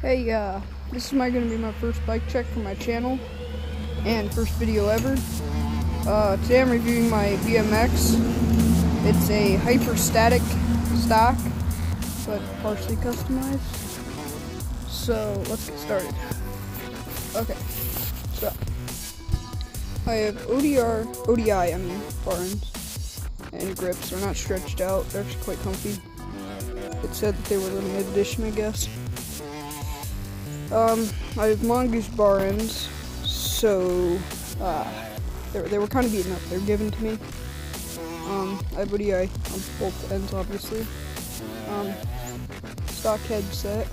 Hey, this is gonna be my first bike check for my channel, and first video ever. Today I'm reviewing my BMX. It's a hyperstatic stock, but partially customized. So, let's get started. Okay, so, I have ODI barns, and grips. They're not stretched out, they're actually quite comfy. It said that they were limited edition, I guess. I have Mongoose bar ends, so they were kind of beaten up. They were given to me. I have ODI on both ends, obviously. Stock headset.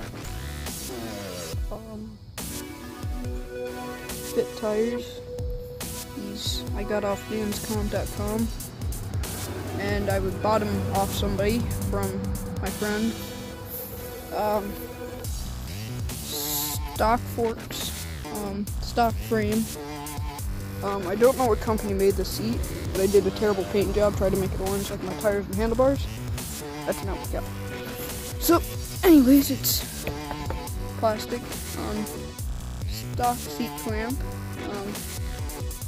Fit tires. These I got off danscomp.com, and I would bought them off somebody from my friend. Stock forks, stock frame. I don't know what company made the seat, but I did a terrible paint job, tried to make it orange like my tires and handlebars. That did not work out. So, anyways, it's plastic. Stock seat clamp.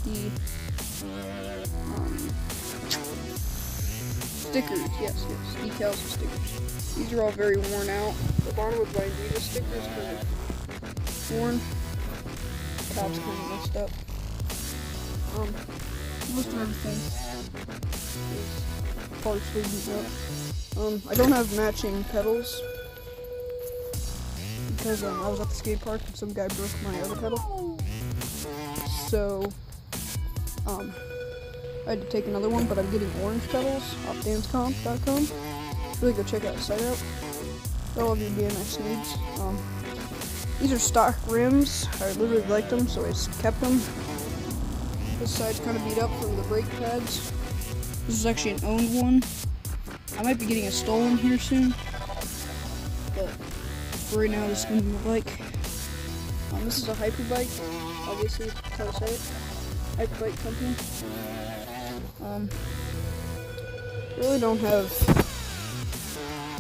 The stickers, yes, decals and stickers. These are all very worn out. The bottom of my Adidas stickers kind of worn. Top's kind of messed up. Most of everything is partially beat up. I don't have matching pedals because I was at the skate park and some guy broke my other pedal. So I had to take another one, but I'm getting orange pedals off danscomp.com. Really go check that site out. All of your BMX needs. These are stock rims. I literally liked them, so I just kept them. This side's kind of beat up from the brake pads. This is actually an owned one. I might be getting a stolen here soon, but for right now, this is going to be my bike. This is a Hyperbike, obviously, that's how to say it. Hyperbike company. Really don't have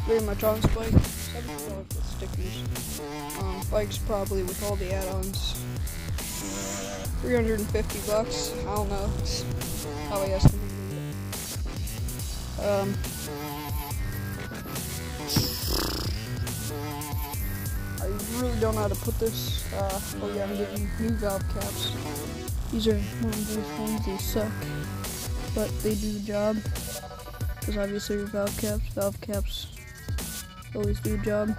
very much on this bike, except for the stickers. Bike's probably with all the add-ons $350. I don't know. That's how I estimated it. I really don't know how to put this. Oh yeah, I'm getting new valve caps. These are one of those ones, they suck, but they do the job. Because obviously valve caps always do a job.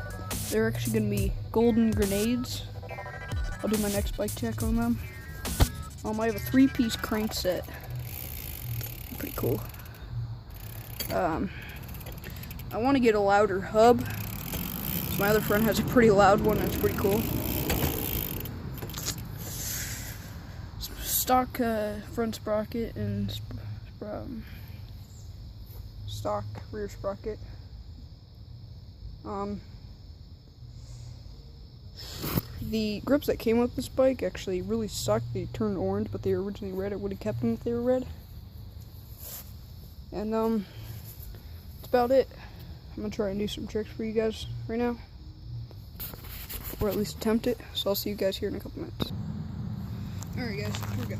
They're actually going to be golden grenades. I'll do my next bike check on them. I have a 3-piece crank set. Pretty cool. I want to get a louder hub. So my other friend has a pretty loud one that's pretty cool. Stock front sprocket and stock rear sprocket. The grips that came with this bike actually really sucked. They turned orange, but they were originally red. I would have kept them if they were red. And that's about it. I'm gonna try and do some tricks for you guys right now, or at least attempt it. So I'll see you guys here in a couple minutes. Alright guys, here we go.